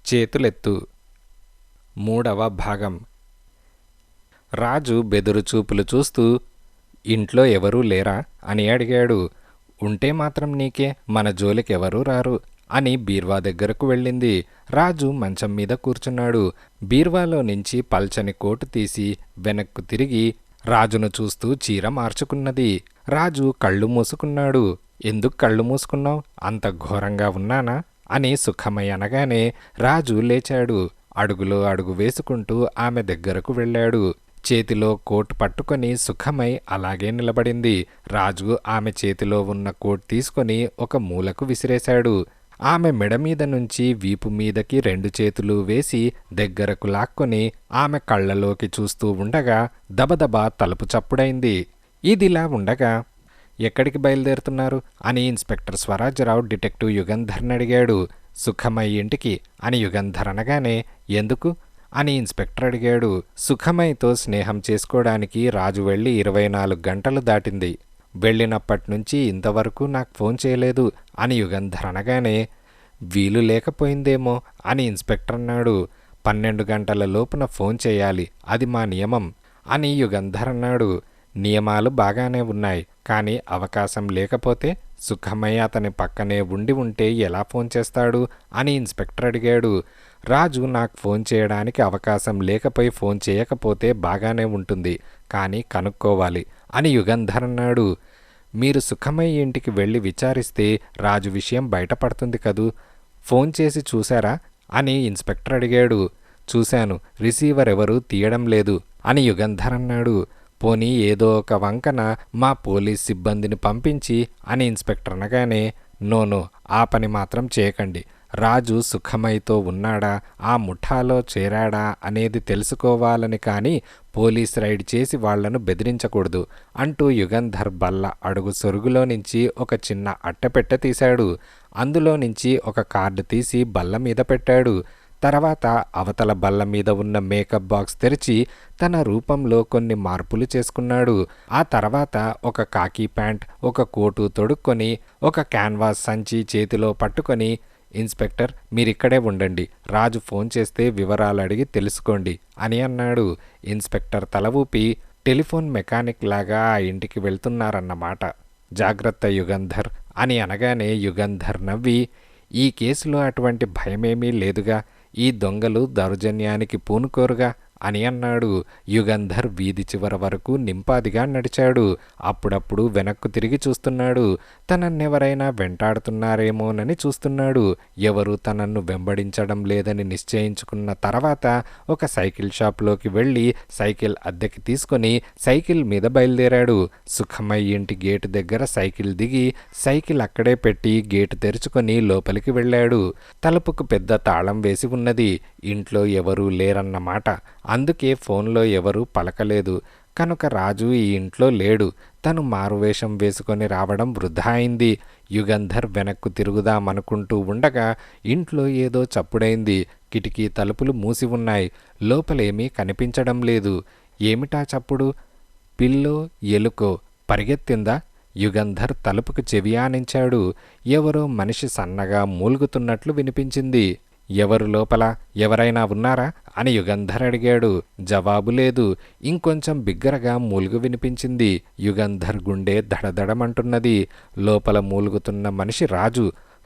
చేతులెత్తు. మూడవ భాగం. రాజు బెదురుచూపులు చూస్తూ ఇంట్లో ఎవరూ లేరా అని అడిగాడు. ఉంటే మాత్రం నీకే, మన జోలికెవరూ రారు అని బీర్వా దగ్గరకు వెళ్ళింది. రాజు మంచం మీద కూర్చున్నాడు. బీర్వాలో నుంచి పల్చని కోటు తీసి వెనక్కు తిరిగి రాజును చూస్తూ చీర మార్చుకున్నది. రాజు కళ్ళు మూసుకున్నాడు. ఎందుకు కళ్ళు మూసుకున్నావు? అంత ఘోరంగా ఉన్నానా అని సుఖమయ్య అనగానే రాజు లేచాడు. అడుగులో అడుగు వేసుకుంటూ ఆమె దగ్గరకు వెళ్ళాడు. చేతిలో కోటు పట్టుకొని సుఖమై అలాగే నిలబడింది. రాజు ఆమె చేతిలో ఉన్న కోట్ తీసుకొని ఒక మూలకు విసిరేశాడు. ఆమె మెడ మీద నుంచి వీపు మీదకి రెండు చేతులు వేసి దగ్గరకు లాక్కొని ఆమె కళ్ళలోకి చూస్తూ ఉండగా దబదబా తలుపు చప్పుడైంది. ఇదిలా ఉండగా ఎక్కడికి బయలుదేరుతున్నారు అని ఇన్స్పెక్టర్ స్వరాజ్యరావు డిటెక్టివ్ యుగంధర్ని అడిగాడు. సుఖమయ్య ఇంటికి అని యుగంధర్ అనగానే ఎందుకు అని ఇన్స్పెక్టర్ అడిగాడు. సుఖమయ్యతో స్నేహం చేసుకోవడానికి రాజు వెళ్ళి 24 గంటలు దాటింది. వెళ్ళినప్పటినుంచి ఇంతవరకు నాకు ఫోన్ చేయలేదు అని యుగంధర్ అనగానే వీలు లేకపోయిందేమో అని ఇన్స్పెక్టర్ అన్నాడు. 12 గంటల లోపున ఫోన్ చేయాలి, అది మా నియమం అని యుగంధర్ అన్నాడు. నియమాలు బాగానే ఉన్నాయి, కానీ అవకాశం లేకపోతే సుఖమయ్య అతని పక్కనే ఉంటే ఎలా ఫోన్ చేస్తాడు అని ఇన్స్పెక్టర్ అడిగాడు. రాజు నాకు ఫోన్ చేయడానికి అవకాశం లేకపోయి ఫోన్ చేయకపోతే బాగానే ఉంటుంది, కానీ కనుక్కోవాలి అని యుగంధర్ అన్నాడు. మీరు సుఖమయ్య ఇంటికి వెళ్ళి విచారిస్తే రాజు విషయం బయటపడుతుంది కదూ, ఫోన్ చేసి చూశారా అని ఇన్స్పెక్టర్ అడిగాడు. చూశాను, రిసీవర్ ఎవరూ తీయడం లేదు అని యుగంధర్ అన్నాడు. పోనీ ఏదో ఒక వంకన మా పోలీస్ సిబ్బందిని పంపించి అని ఇన్స్పెక్టర్ అనగానే నో, ఆ పని మాత్రం చేయకండి. రాజు సుఖమయ్యతో ఉన్నాడా, ఆ ముఠాలో చేరాడా అనేది తెలుసుకోవాలని కానీ పోలీస్ రైడ్ చేసి వాళ్లను బెదిరించకూడదు అంటూ యుగంధర్ బల్ల అడుగు సొరుగులో నుంచి ఒక చిన్న అట్టపెట్టె తీశాడు. అందులో నుంచి ఒక కార్డు తీసి బల్ల మీద పెట్టాడు. తర్వాత అవతల బల్ల మీద ఉన్న మేకప్ బాక్స్ తెరిచి తన రూపంలో కొన్ని మార్పులు చేసుకున్నాడు. ఆ తర్వాత ఒక కాకీ ప్యాంట్, ఒక కోటు తొడుక్కొని ఒక క్యాన్వాస్ సంచి చేతిలో పట్టుకొని ఇన్స్పెక్టర్ మీరిక్కడే ఉండండి, రాజు ఫోన్ చేస్తే వివరాలు అడిగి తెలుసుకోండి అని అన్నాడు. ఇన్స్పెక్టర్ తల ఊపి టెలిఫోన్ మెకానిక్ లాగా ఆ ఇంటికి వెళ్తున్నారన్నమాట, జాగ్రత్త యుగంధర్ అని అనగానే యుగంధర్ నవ్వి ఈ కేసులో అటువంటి భయమేమీ లేదుగా, ఈ దొంగలు దౌర్జన్యానికి పూనుకోరుగా అని అన్నాడు. యుగంధర్ వీధి చివర వరకు నింపాదిగా నడిచాడు. అప్పుడప్పుడు వెనక్కు తిరిగి చూస్తున్నాడు. తనన్నెవరైనా వెంటాడుతున్నారేమోనని చూస్తున్నాడు. ఎవరూ తనన్ను వెంబడించడం లేదని నిశ్చయించుకున్న తర్వాత ఒక సైకిల్ షాప్లోకి వెళ్ళి సైకిల్ అద్దెకి తీసుకొని సైకిల్ మీద బయలుదేరాడు. సుఖమయ్య ఇంటి గేటు దగ్గర సైకిల్ దిగి సైకిల్ అక్కడే పెట్టి గేటు తెరుచుకొని లోపలికి వెళ్ళాడు. తలుపుకు పెద్ద తాళం వేసి ఉన్నది. ఇంట్లో ఎవరూ లేరన్నమాట. అందుకే ఫోన్లో ఎవరూ పలకలేదు. కనుక రాజు ఈ ఇంట్లో లేడు. తను మారువేషం వేసుకొని రావడం వృధా అయింది. యుగంధర్ వెనక్కు తిరుగుదామనుకుంటూ ఉండగా ఇంట్లో ఏదో చప్పుడైంది. కిటికీ తలుపులు మూసి ఉన్నాయి. లోపలేమీ కనిపించడం లేదు. ఏమిటా చప్పుడు? పిల్లో ఎలుకో పరిగెత్తిందా? యుగంధర్ తలుపుకు చెవి ఆనించాడు. ఎవరో మనిషి సన్నగా మూలుగుతున్నట్లు వినిపించింది. ఎవరు లోపల, ఎవరైనా ఉన్నారా అని యుగంధర్ అడిగాడు. జవాబు లేదు. ఇంకొంచెం బిగ్గరగా మూలుగు వినిపించింది. యుగంధర్ గుండె దడదడమంటున్నది. లోపల మూలుగుతున్న మనిషి రాజు.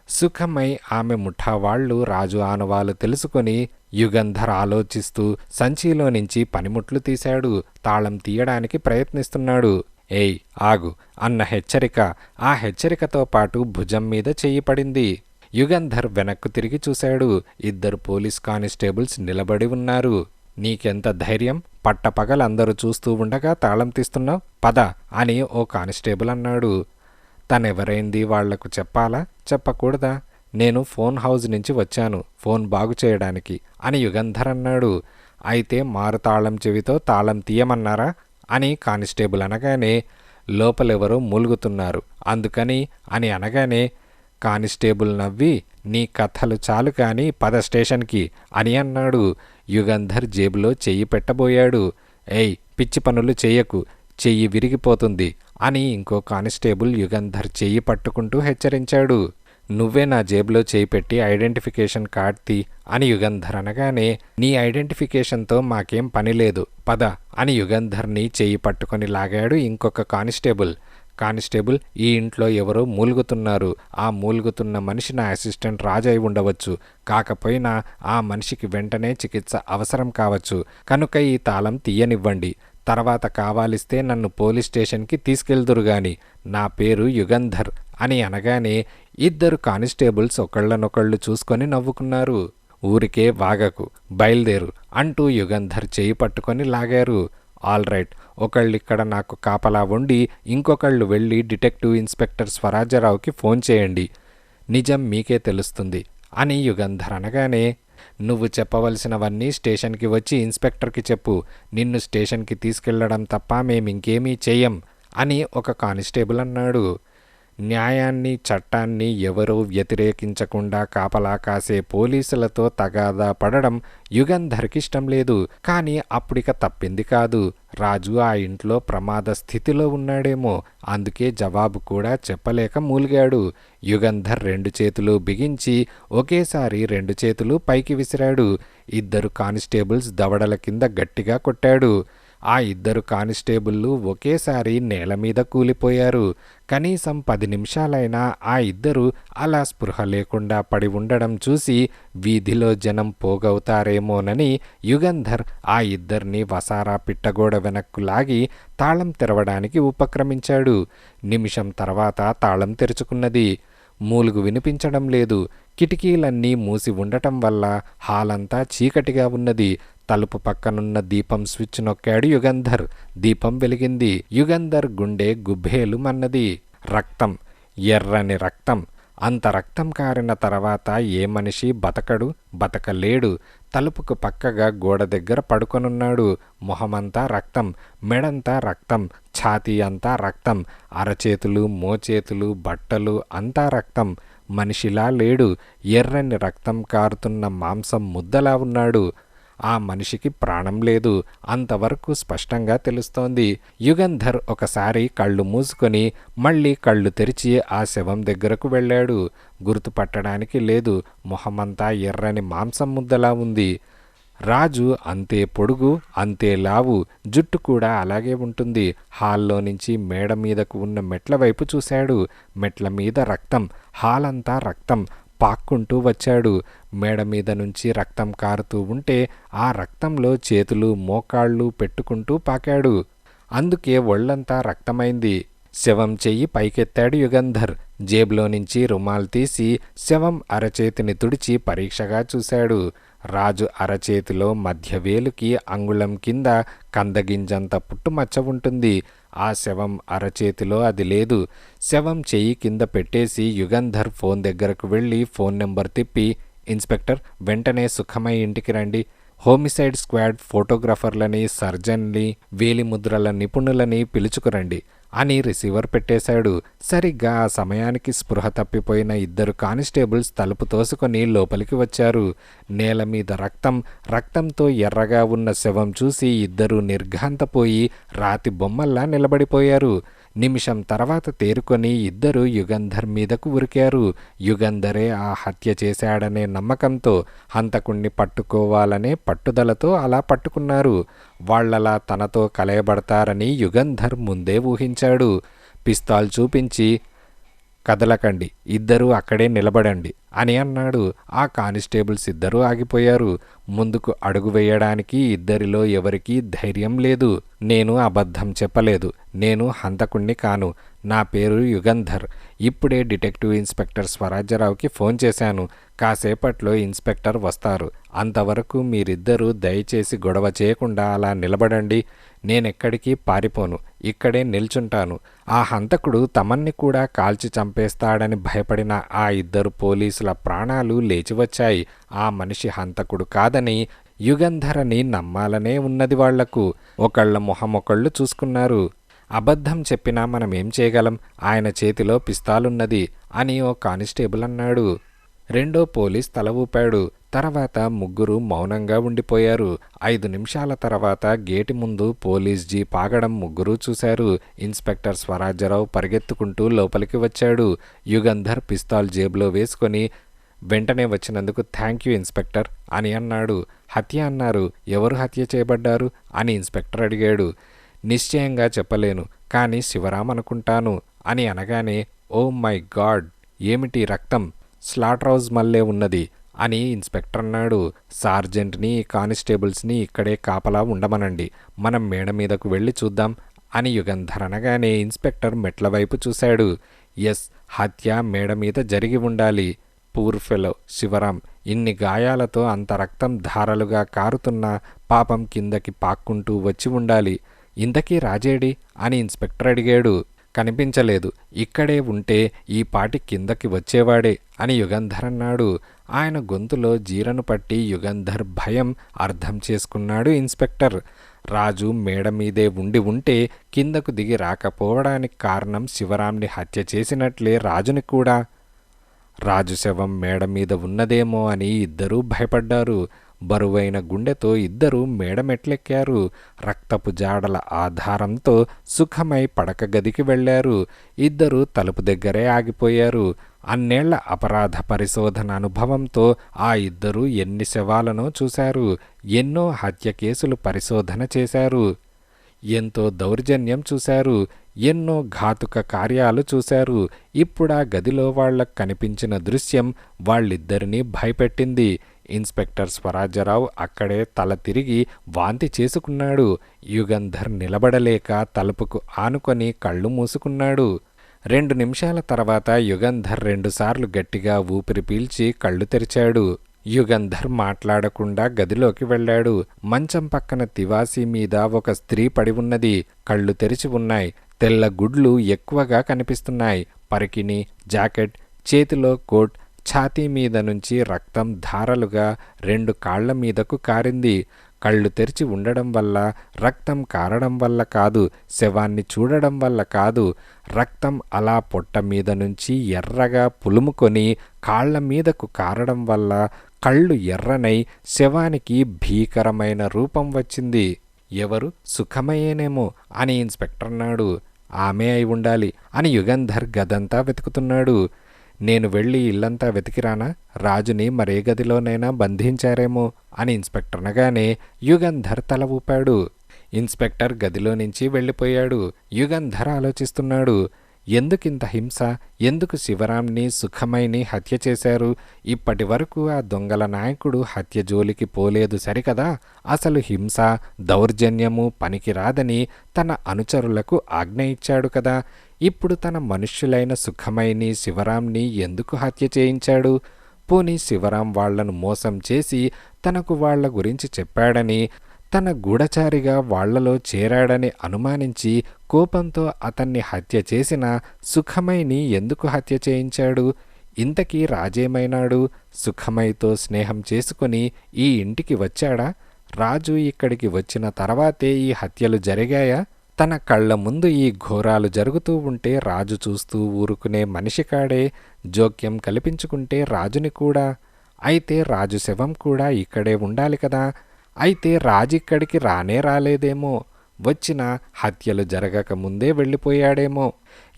సుఖమై ఆమె ముఠా వాళ్లు రాజు ఆనవాలు తెలుసుకొని యుగంధర్ ఆలోచిస్తూ సంచిలో నుంచి పనిముట్లు తీశాడు. తాళం తీయడానికి ప్రయత్నిస్తున్నాడు. ఏయ్ ఆగు అన్న హెచ్చరిక. ఆ హెచ్చరికతో పాటు భుజం మీద చెయ్యి పడింది. యుగంధర్ వెనక్కు తిరిగి చూశాడు. 2 పోలీస్ కానిస్టేబుల్స్ నిలబడి ఉన్నారు. నీకెంత ధైర్యం? పట్టపగలందరూ చూస్తూ ఉండగా తాళం తీస్తున్నావు, పద అని ఓ కానిస్టేబుల్ అన్నాడు. తనెవరైంది వాళ్లకు చెప్పాలా, చెప్పకూడదా? నేను ఫోన్ హౌస్ నుంచి వచ్చాను, ఫోన్ బాగు చేయడానికి అని యుగంధర్ అన్నాడు. అయితే మారు తాళం చెవితో తాళం తీయమన్నారా అని కానిస్టేబుల్ అనగానే లోపలెవరో మూలుగుతున్నారు అందుకని అని అనగానే కానిస్టేబుల్ నవ్వి నీ కథలు చాలు కాని పద స్టేషన్కి అని అన్నాడు. యుగంధర్ జేబులో చెయ్యి పెట్టబోయాడు. ఏయ్ పిచ్చి పనులు చెయ్యకు, చెయ్యి విరిగిపోతుంది అని ఇంకో కానిస్టేబుల్ యుగంధర్ చెయ్యి పట్టుకుంటూ హెచ్చరించాడు. నువ్వే నా జేబులో చేయి పెట్టి ఐడెంటిఫికేషన్ కార్డ్ తీ అని యుగంధర్ అనగానే, నీ ఐడెంటిఫికేషన్తో మాకేం పని లేదు, పద అని యుగంధర్ని చెయ్యి పట్టుకొని లాగాడు ఇంకొక కానిస్టేబుల్. కానిస్టేబుల్, ఈ ఇంట్లో ఎవరో మూలుగుతున్నారు. ఆ మూలుగుతున్న మనిషి నా అసిస్టెంట్ రాజు అయి ఉండవచ్చు. కాకపోయినా ఆ మనిషికి వెంటనే చికిత్స అవసరం కావచ్చు. కనుక ఈ తాళం తీయనివ్వండి. తర్వాత కావాలిస్తే నన్ను పోలీస్ స్టేషన్కి తీసుకెళ్దురుగాని. నా పేరు యుగంధర్ అని అనగానే ఇద్దరు కానిస్టేబుల్స్ ఒకళ్ళనొకళ్ళు చూసుకొని నవ్వుకున్నారు. ఊరికే వాగకు, బయలుదేరు అంటూ యుగంధర్ చేయి పట్టుకొని లాగారు. ఆల్ రైట్, ఒకళ్ళిక్కడ నాకు కాపలా ఉండి ఇంకొకళ్ళు వెళ్ళి డిటెక్టివ్ ఇన్స్పెక్టర్ స్వరాజ్యరావుకి ఫోన్ చేయండి. నిజం మీకే తెలుస్తుంది అని యుగంధర్ అనగానే, నువ్వు చెప్పవలసినవన్నీ స్టేషన్కి వచ్చి ఇన్స్పెక్టర్కి చెప్పు. నిన్ను స్టేషన్కి తీసుకెళ్లడం తప్ప మేమింకేమీ చెయ్యం అని ఒక కానిస్టేబుల్ అన్నాడు. న్యాయాన్ని చట్టాన్ని ఎవరూ వ్యతిరేకించకుండా కాపలా కాసే పోలీసులతో తగాదా పడడం యుగంధర్కి ఇష్టం లేదు. కానీ అప్పుడిక తప్పింది కాదు. రాజు ఆ ఇంట్లో ప్రమాద స్థితిలో ఉన్నాడేమో, అందుకే జవాబు కూడా చెప్పలేక మూలిగాడు. యుగంధర్ 2 చేతులు బిగించి ఒకేసారి 2 చేతులు పైకి విసిరాడు. ఇద్దరు కానిస్టేబుల్స్ దవడల కింద గట్టిగా కొట్టాడు. ఆ ఇద్దరు కానిస్టేబుళ్ళు ఒకేసారి నేల మీద కూలిపోయారు. కనీసం 10 నిమిషాలైనా ఆ ఇద్దరు అలా స్పృహ లేకుండా పడి ఉండడం చూసి వీధిలో జనం పోగవుతారేమోనని యుగంధర్ ఆ ఇద్దరిని వసారా పిట్టగోడ వెనక్కు లాగి తాళం తెరవడానికి ఉపక్రమించాడు. నిమిషం తర్వాత తాళం తెరుచుకున్నది. మూలుగు వినిపించడం లేదు. కిటికీలన్నీ మూసి ఉండటం వల్ల హాలంతా చీకటిగా ఉన్నది. తలుపు పక్కనున్న దీపం స్విచ్ నొక్కాడు యుగంధర్. దీపం వెలిగింది. యుగంధర్ గుండె గుబ్బేలు మన్నది. రక్తం, ఎర్రని రక్తం. అంత రక్తం కారిన తర్వాత ఏ మనిషి బతకలేడు. తలుపుకు పక్కగా గోడ దగ్గర పడుకొనున్నాడు. మొహమంతా రక్తం, మెడంతా రక్తం, ఛాతీ అంతా రక్తం, అరచేతులు, మోచేతులు, బట్టలు అంతా రక్తం. మనిషిలా లేడు. ఎర్రని రక్తం కారుతున్న మాంసం ముద్దలా ఉన్నాడు. ఆ మనిషికి ప్రాణం లేదు. అంతవరకు స్పష్టంగా తెలుస్తోంది. యుగంధర్ ఒకసారి కళ్ళు మూసుకొని మళ్ళీ కళ్ళు తెరిచి ఆ శవం దగ్గరకు వెళ్ళాడు. గుర్తుపట్టడానికి లేదు. మొహమంతా ఎర్రని మాంసం ముద్దలా ఉంది. రాజు అంతే పొడుగు, అంతే లావు, జుట్టు కూడా అలాగే ఉంటుంది. హాల్లో నుంచి మేడ మీదకు ఉన్న మెట్ల వైపు చూశాడు. మెట్ల మీద రక్తం, హాలంతా రక్తం. పాక్కుంటూ వచ్చాడు. మేడ మీద నుంచి రక్తం కారుతూ ఉంటే ఆ రక్తంలో చేతులు మోకాళ్ళు పెట్టుకుంటూ పాకాడు. అందుకే ఒళ్ళంతా రక్తమైంది. శవం చెయ్యి పైకెత్తాడు యుగంధర్. జేబులో నుంచి రుమాల్ తీసి శవం అరచేతిని తుడిచి పరీక్షగా చూశాడు. రాజు అరచేతిలో మధ్యవేలుకి అంగుళం కింద కందగింజంత పుట్టుమచ్చ ఉంటుంది. ఆ శవం అరచేతిలో అది లేదు. శవం చెయ్యి కింద పెట్టేసి యుగంధర్ ఫోన్ దగ్గరకు వెళ్ళి ఫోన్ నెంబర్ తిప్పి, ఇన్స్పెక్టర్, వెంటనే సుఖమై ఇంటికి రండి. హోమిసైడ్ స్క్వాడ్ ఫోటోగ్రాఫర్లని, సర్జన్ని, వేలిముద్రల నిపుణులని పిలుచుకురండి అని రిసీవర్ పెట్టేశాడు. సరిగ్గా ఆ సమయానికి స్పృహ తప్పిపోయిన ఇద్దరు కానిస్టేబుల్స్ తలుపు తోసుకొని లోపలికి వచ్చారు. నేల మీద రక్తం, రక్తంతో ఎర్రగా ఉన్న శవం చూసి ఇద్దరూ నిర్ఘాంతపోయి రాతి బొమ్మల్లా నిలబడిపోయారు. నిమిషం తర్వాత తేరుకొని ఇద్దరు యుగంధర్ మీదకు ఉరికారు. యుగంధరే ఆ హత్య చేశాడనే నమ్మకంతో, హంతకుణ్ణి పట్టుకోవాలనే పట్టుదలతో అలా పట్టుకున్నారు. వాళ్లలా తనతో కలయబడతారని యుగంధర్ ముందే ఊహించాడు. పిస్తాల్ చూపించి, కదలకండి, ఇద్దరూ అక్కడే నిలబడండి అని అన్నాడు. ఆ కానిస్టేబుల్స్ ఇద్దరూ ఆగిపోయారు. ముందుకు అడుగు వేయడానికి ఇద్దరిలో ఎవరికీ ధైర్యం లేదు. నేను అబద్ధం చెప్పలేదు. నేను హంతకుణ్ణి కాను. నా పేరు యుగంధర్. ఇప్పుడే డిటెక్టివ్ ఇన్స్పెక్టర్ స్వరాజ్యరావుకి ఫోన్ చేశాను. కాసేపట్లో ఇన్స్పెక్టర్ వస్తారు. అంతవరకు మీరిద్దరూ దయచేసి గొడవ చేయకుండా అలా నిలబడండి. నేనెక్కడికి పారిపోను. ఇక్కడే నిల్చుంటాను. ఆ హంతకుడు తమన్ని కూడా కాల్చి చంపేస్తాడని భయపడిన ఆ ఇద్దరు పోలీసుల ప్రాణాలు లేచివచ్చాయి. ఆ మనిషి హంతకుడు కాదని, యుగంధరని నమ్మాలనే ఉన్నది వాళ్లకు. ఒకళ్ళ మొహమొకళ్ళు చూసుకున్నారు. అబద్ధం చెప్పినా మనమేం చేయగలం? ఆయన చేతిలో పిస్తాలున్నది అని ఓ కానిస్టేబుల్ అన్నాడు. రెండో పోలీస్ తల ఊపాడు. తర్వాత ముగ్గురు మౌనంగా ఉండిపోయారు. 5 నిమిషాల తర్వాత గేటు ముందు పోలీస్ జీప్ ఆగడం ముగ్గురూ చూశారు. ఇన్స్పెక్టర్ స్వరాజ్యరావు పరిగెత్తుకుంటూ లోపలికి వచ్చాడు. యుగంధర్ పిస్తాల్ జేబులో వేసుకొని, వెంటనే వచ్చినందుకు థ్యాంక్ యూ ఇన్స్పెక్టర్ అని అన్నాడు. హత్య అన్నారు, ఎవరు హత్య చేయబడ్డారు అని ఇన్స్పెక్టర్ అడిగాడు. నిశ్చయంగా చెప్పలేను, కానీ శివరాం అనుకుంటాను అని అనగానే, ఓ మై గాడ్, ఏమిటి రక్తం? స్లాటర్ హౌస్ మల్లే ఉన్నది అని ఇన్స్పెక్టర్ అన్నాడు. సార్జెంట్ని కానిస్టేబుల్స్ని ఇక్కడే కాపలా ఉండమనండి, మనం మేడ మీదకు వెళ్ళి చూద్దాం అని యుగంధర్ అనగానే ఇన్స్పెక్టర్ మెట్ల వైపు చూశాడు. ఎస్, హత్య మేడ మీద జరిగి ఉండాలి. పూర్ ఫెలో శివరాం, ఇన్ని గాయాలతో అంత రక్తం ధారలుగా కారుతున్నా పాపం కిందకి పాక్కుంటూ వచ్చి ఉండాలి. ఇంతకీ రాజేడి అని ఇన్స్పెక్టర్ అడిగాడు. కనిపించలేదు, ఇక్కడే ఉంటే ఈ పాటి కిందకి వచ్చేవాడే అని యుగంధర్ అన్నాడు. ఆయన గొంతులో జీరను పట్టి యుగంధర్ భయం అర్థం చేసుకున్నాడు ఇన్స్పెక్టర్. రాజు మేడ మీదే ఉండి ఉంటే కిందకు దిగి రాకపోవడానికి కారణం శివరాంని హత్య చేసినట్లే రాజుని కూడా. రాజు శవం మేడ మీద ఉన్నదేమో అని ఇద్దరూ భయపడ్డారు. బరువైన గుండెతో ఇద్దరూ మేడమెట్లెక్కారు. రక్తపు జాడల ఆధారంతో సుఖమై పడక గదికి వెళ్లారు. ఇద్దరూ తలుపు దగ్గరే ఆగిపోయారు. అన్నేళ్ల అపరాధ పరిశోధన అనుభవంతో ఆ ఇద్దరూ ఎన్ని శవాలనో చూశారు. ఎన్నో హత్య కేసులు పరిశోధన చేశారు. ఎంతో దౌర్జన్యం చూశారు. ఎన్నో ఘాతుక కార్యాలు చూశారు. ఇప్పుడా గదిలో వాళ్లకు కనిపించిన దృశ్యం వాళ్ళిద్దరినీ భయపెట్టింది. ఇన్స్పెక్టర్ స్వరాజ్యరావు అక్కడే తల తిరిగి వాంతి చేసుకున్నాడు. యుగంధర్ నిలబడలేక తలుపుకు ఆనుకొని కళ్ళు మూసుకున్నాడు. 2 నిమిషాల తర్వాత యుగంధర్ 2 సార్లు గట్టిగా ఊపిరి పీల్చి కళ్ళు తెరిచాడు. యుగంధర్ మాట్లాడకుండా గదిలోకి వెళ్ళాడు. మంచం పక్కన తివాసీ మీద ఒక స్త్రీ పడి ఉన్నది. కళ్ళు తెరిచి ఉన్నాయి. తెల్ల గుడ్లు ఎక్కువగా కనిపిస్తున్నాయి. పరికిణి, జాకెట్, చేతిలో కోట్, ఛాతీ మీద నుంచి రక్తం ధారలుగా 2 కాళ్ల మీదకు కారింది. కళ్ళు తెరిచి ఉండడం వల్ల, రక్తం కారడం వల్ల కాదు, శవాన్ని చూడడం వల్ల కాదు, రక్తం అలా పొట్ట మీద నుంచి ఎర్రగా పులుముకొని కాళ్ల మీదకు కారడం వల్ల కళ్ళు ఎర్రనై శవానికి భీకరమైన రూపం వచ్చింది. ఎవరు? సుఖమయ్యేనేమో అని ఇన్స్పెక్టర్ అన్నాడు. ఆమె అయి ఉండాలి అని యుగంధర్ గదంతా వెతుకుతున్నాడు. నేను వెళ్ళి ఇల్లంతా వెతికిరానా? రాజుని మరే గదిలోనైనా బంధించారేమో అని ఇన్స్పెక్టర్ అనగానే యుగంధర్ తల ఊపాడు. ఇన్స్పెక్టర్ గదిలో నుంచి వెళ్ళిపోయాడు. యుగంధర్ ఆలోచిస్తున్నాడు. ఎందుకింత హింస? ఎందుకు శివరాంని, సుఖమైని హత్య చేశారు? ఇప్పటి వరకు ఆ దొంగల నాయకుడు హత్య జోలికి పోలేదు సరికదా? అసలు హింస, దౌర్జన్యము పనికిరాదని తన అనుచరులకు ఆజ్ఞ ఇచ్చాడు కదా. ఇప్పుడు తన మనుష్యులైన సుఖమైని, శివరాంని ఎందుకు హత్య చేయించాడు? పోనీ శివరాం వాళ్లను మోసం చేసి తనకు వాళ్ల గురించి చెప్పాడని, తన గూఢచారిగా వాళ్లలో చేరాడని అనుమానించి కోపంతో అతన్ని హత్య చేసిన సుఖమైని ఎందుకు హత్య చేయించాడు? ఇంతకీ రాజేమైనాడు? సుఖమైతో స్నేహం చేసుకుని ఈ ఇంటికి వచ్చాడా? రాజు ఇక్కడికి వచ్చిన తర్వాతే ఈ హత్యలు జరిగాయా? తన కళ్ల ముందు ఈ ఘోరాలు జరుగుతూ ఉంటే రాజు చూస్తూ ఊరుకునే మనిషి కాడే. జోక్యం కల్పించుకుంటే రాజుని కూడా. అయితే రాజు శవం కూడా ఇక్కడే ఉండాలి కదా. అయితే రాజిక్కడికి రానే రాలేదేమో. వచ్చిన హత్యలు జరగక ముందే వెళ్ళిపోయాడేమో.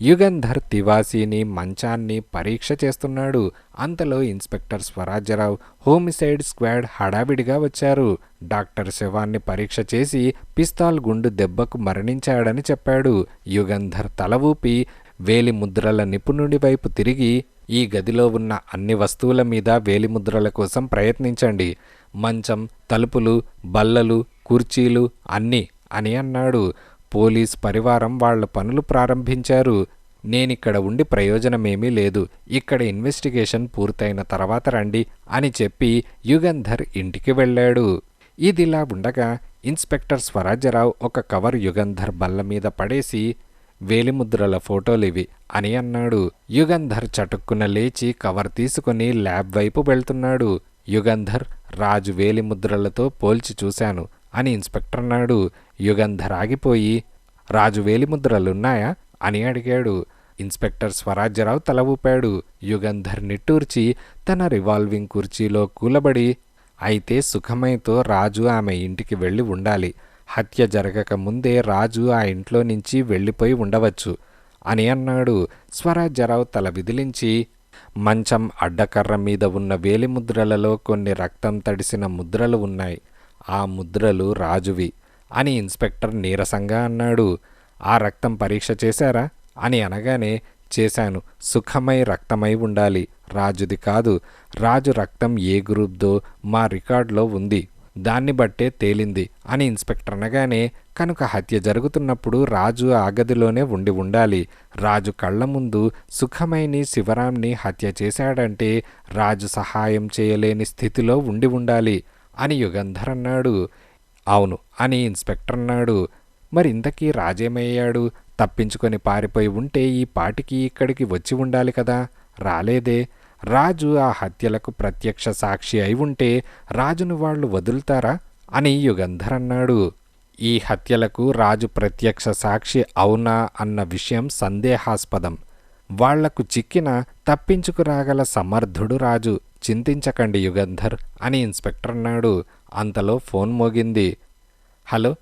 యుగంధర్ తివాసీని, మంచాన్ని పరీక్ష చేస్తున్నాడు. అంతలో ఇన్స్పెక్టర్ స్వరాజ్యరావు, హోమిసైడ్ స్క్వాడ్ హడావిడిగా వచ్చారు. డాక్టర్ శవాన్ని పరీక్ష చేసి పిస్తాల్ గుండు దెబ్బకు మరణించాడని చెప్పాడు. యుగంధర్ తల ఊపి వేలిముద్రల నిపుణుడి వైపు తిరిగి, ఈ గదిలో ఉన్న అన్ని వస్తువుల మీద వేలిముద్రల కోసం ప్రయత్నించండి. మంచం, తలుపులు, బల్లలు, కుర్చీలు అన్నీ అని అన్నాడు. పోలీస్ పరివారం వాళ్ల పనులు ప్రారంభించారు. నేనిక్కడ ఉండి ప్రయోజనమేమీ లేదు, ఇక్కడ ఇన్వెస్టిగేషన్ పూర్తయిన తర్వాత రండి అని చెప్పి యుగంధర్ ఇంటికి వెళ్ళాడు. ఇదిలా ఉండగా ఇన్స్పెక్టర్ స్వరాజ్యరావు ఒక కవర్ యుగంధర్ బల్ల మీద పడేసి, వేలిముద్రల ఫోటోలివి అని అన్నాడు. యుగంధర్ చటుక్కున లేచి కవర్ తీసుకుని ల్యాబ్ వైపు వెళ్తున్నాడు. యుగంధర్, రాజు వేలిముద్రలతో పోల్చి చూశాను అని ఇన్స్పెక్టర్ అన్నాడు. యుగంధర్ ఆగిపోయి, రాజు వేలిముద్రలున్నాయా అని అడిగాడు. ఇన్స్పెక్టర్ స్వరాజ్యరావు తల ఊపాడు. యుగంధర్ నిట్టూర్చి తన రివాల్వింగ్ కుర్చీలో కూలబడి, అయితే సుఖమయ్యతో రాజు ఆమె ఇంటికి వెళ్ళి ఉండాలి. హత్య జరగక ముందే రాజు ఆ ఇంట్లో నుంచి వెళ్ళిపోయి ఉండవచ్చు అని అన్నాడు. స్వరాజ్యరావు తల విదిలించి, మంచం అడ్డకర్ర మీద ఉన్న వేలిముద్రలలో కొన్ని రక్తం తడిసిన ముద్రలు ఉన్నాయి. ఆ ముద్రలు రాజువి అని ఇన్స్పెక్టర్ నీరసంగా అన్నాడు. ఆ రక్తం పరీక్ష చేశారా అని అనగానే, చేశాను. సుఖమై రక్తమై ఉండాలి, రాజుది కాదు. రాజు రక్తం ఏ గ్రూప్దో మా రికార్డులో ఉంది, దాన్ని బట్టే తేలింది అని ఇన్స్పెక్టర్ అనగానే, కనుక హత్య జరుగుతున్నప్పుడు రాజు ఆ గదిలోనే ఉండి ఉండాలి. రాజు కళ్ళ ముందు సుఖమైని శివరాంని హత్య చేశాడంటే రాజు సహాయం చేయలేని స్థితిలో ఉండి ఉండాలి అని యుగంధర్ అన్నాడు. అవును అని ఇన్స్పెక్టర్ అన్నాడు. మరి ఇంతకీ రాజేమయ్యాడు? తప్పించుకొని పారిపోయి ఉంటే ఈ పాటికి ఇక్కడికి వచ్చి ఉండాలి కదా, రాలేదే. రాజు ఆ హత్యలకు ప్రత్యక్ష సాక్షి అయి ఉంటే రాజును వాళ్ళు వదులుతారా అని యుగంధర్ అన్నాడు. ఈ హత్యలకు రాజు ప్రత్యక్ష సాక్షి అవునా అన్న విషయం సందేహాస్పదం. వాళ్లకు చిక్కిన తప్పించుకురాగల సమర్థుడు రాజు, చింతించకండి యుగంధర్ అని ఇన్స్పెక్టర్ అన్నాడు. అంతలో ఫోన్ మోగింది. హలో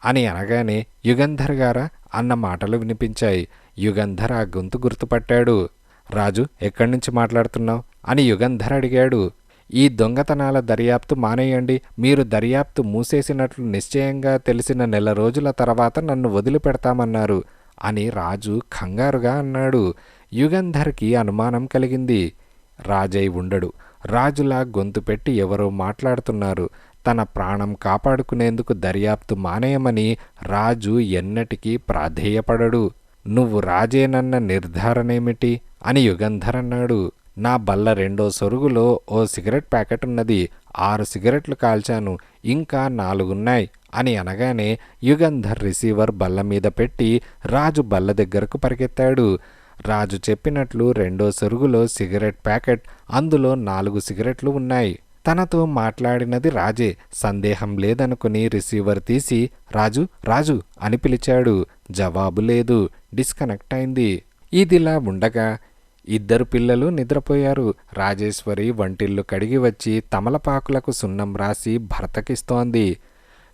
అని అనగానే, యుగంధర్ గారా అన్న మాటలు వినిపించాయి. యుగంధర్ ఆ గొంతు గుర్తుపట్టాడు. రాజు, ఎక్కడి నుంచి మాట్లాడుతున్నావు అని యుగంధర్ అడిగాడు. ఈ దొంగతనాల దర్యాప్తు మానేయండి. మీరు దర్యాప్తు మూసేసినట్లు నిశ్చయంగా తెలిసిన నెల రోజుల తర్వాత నన్ను వదిలిపెడతామన్నారు అని రాజు కంగారుగా అన్నాడు. యుగంధర్కి అనుమానం కలిగింది. రాజై ఉండడు. రాజులా గొంతు పెట్టి ఎవరో మాట్లాడుతున్నారు. తన ప్రాణం కాపాడుకునేందుకు దర్యాప్తు మానేయమని రాజు ఎన్నటికీ ప్రాధేయపడడు. నువ్వు రాజేనన్న నిర్ధారణేమిటి అని యుగంధర్ అన్నాడు. నా బల్ల రెండో సొరుగులో ఓ సిగరెట్ ప్యాకెట్ ఉన్నది. 6 సిగరెట్లు కాల్చాను, ఇంకా 4 ఉన్నాయి అని అనగానే యుగంధర్ రిసీవర్ బల్ల మీద పెట్టి రాజు బల్ల దగ్గరకు పరిగెత్తాడు. రాజు చెప్పినట్లు రెండో సొరుగులో సిగరెట్ ప్యాకెట్, అందులో 4 సిగరెట్లు ఉన్నాయి. తనతో మాట్లాడినది రాజే, సందేహం లేదనుకుని రిసీవర్ తీసి రాజు రాజు అని పిలిచాడు. జవాబు లేదు, డిస్కనెక్ట్ అయింది. ఇదిలా ఉండగా 2 పిల్లలు నిద్రపోయారు. రాజేశ్వరి వంటిల్లు కడిగి వచ్చి తమలపాకులకు సున్నం రాసి భర్తకిస్తోంది.